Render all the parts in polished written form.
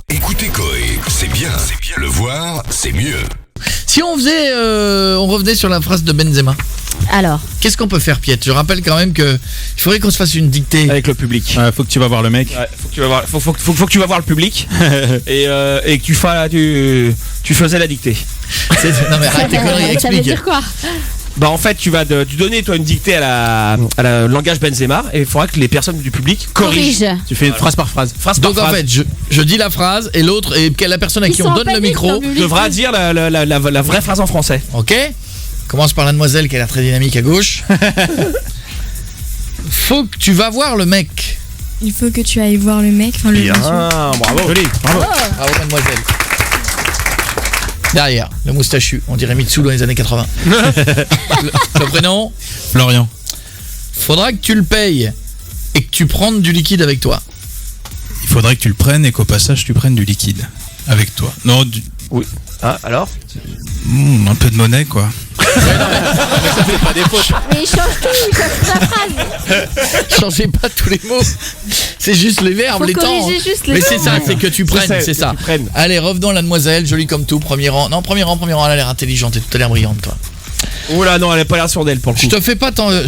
Écoutez Coé, c'est bien. Le voir, c'est mieux. Si on faisait, on revenait sur la phrase de Benzema. Alors, Qu'est-ce qu'on peut faire, Piet? Je rappelle quand même que il faudrait qu'on se fasse une dictée. Avec le public. Faut que tu vas voir le mec. Ouais, faut que tu vas voir le public et que tu faisais la dictée. Non mais arrête tes conneries, ça veut explique. dire quoi? Bah en fait tu vas tu donner toi une dictée à la langage Benzema et il faudra que les personnes du public corrigent. Corrige. Tu fais une phrase par phrase. Donc en fait, je dis la phrase et l'autre, et la personne à Ils qui sont on en donne le panique, micro, dans le public. devra dire la vraie phrase en français. ok? Commence par la demoiselle qui a l'air très dynamique à gauche. Faut que tu vas voir le mec. Il faut que tu ailles voir le mec, enfin le monsieur. Bravo. Joli, bravo. Bravo mademoiselle. Derrière, le moustachu, on dirait Mitsu dans les années 80. le prénom? Florian. Faudra que tu le payes et que tu prennes du liquide avec toi. Il faudrait que tu le prennes et qu'au passage tu prennes du liquide avec toi. Non, Oui. Ah alors un peu de monnaie quoi. Mais il change tout, il change toute la phrase. Changez pas tous les mots. C'est juste les verbes, Faut les temps. corriger juste les Mais c'est mots. ça, c'est que tu prennes, c'est ça. que tu prennes. Allez, revenons à la demoiselle, jolie comme tout, premier rang. Non, premier rang, elle a l'air intelligente et tout a l'air brillante, toi. Oula non, elle a pas l'air sûre d'elle pour le coup. Je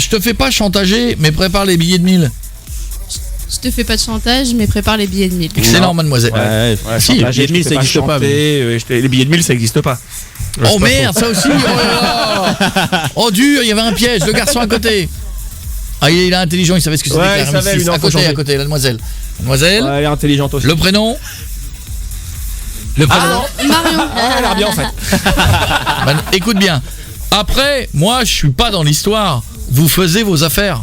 te fais pas chantager, mais prépare les billets de 1000. Je te fais pas de chantage, mais prépare les billets de 1000. Excellent, mademoiselle. Ouais, Si, chantage, les billets de 1000, je ça peux existe pas, chanter, les billets de 1000 ça existe pas. Oh merde, ça aussi. Oh, là là. Oh dur, il y avait un piège, le garçon à côté. Ah, il est intelligent, il savait ce que c'était. Ouais, que il la savait, RMC6. lui, non, à faut côté, changer. à côté, la demoiselle. Mademoiselle, Ouais, elle est intelligente aussi. le prénom. Le prénom. Marion. Elle a l'air bien en fait. Écoute bien. Après, moi, je suis pas dans l'histoire. Vous faisiez vos affaires.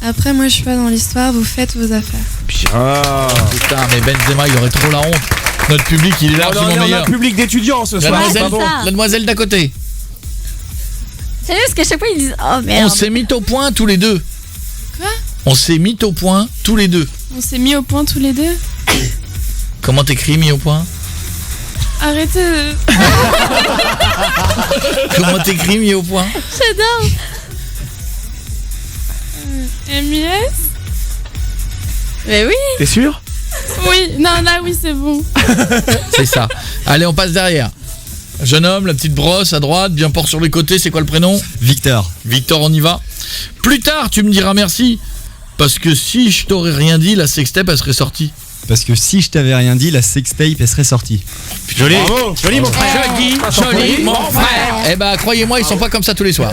Après, moi, je suis pas dans l'histoire, vous faites vos affaires. Putain, mais Benzema, il aurait trop la honte. Notre public, il est On largement a meilleur. un public d'étudiants ce soir. c'est La pas bon. demoiselle d'à côté. C'est juste qu'à chaque fois ils disent oh On merde. s'est mis au point tous les deux. Quoi? On s'est mis au point tous les deux. On s'est mis au point tous les deux. Comment t'écris mis au point? Arrêtez de... Comment t'écris mis au point? J'adore. MIS? Mais oui. T'es sûr? Oui, non, là, oui, c'est bon. C'est ça. Allez, on passe derrière. Jeune homme, la petite brosse à droite, bien port sur les côtés, c'est quoi le prénom? Victor. Victor, on y va. Plus tard, tu me diras merci. Parce que si je t'aurais rien dit, la sextape, elle serait sortie. Parce que si je t'avais rien dit, la sextape elle serait sortie. Joli. Bravo. Joli mon frère. Joli, mon frère. Eh ben, croyez-moi, ils sont pas comme ça tous les soirs.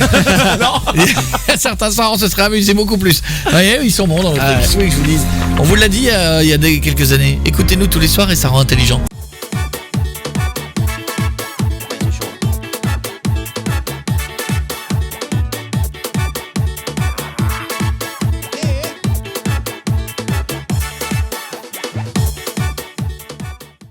Il y a certains soirs, on se serait amusé beaucoup plus. Vous voyez, ils sont bons dans le truc. Qu'est-ce que je vous dise. On vous l'a dit il y a quelques années. Écoutez-nous tous les soirs et ça rend intelligent.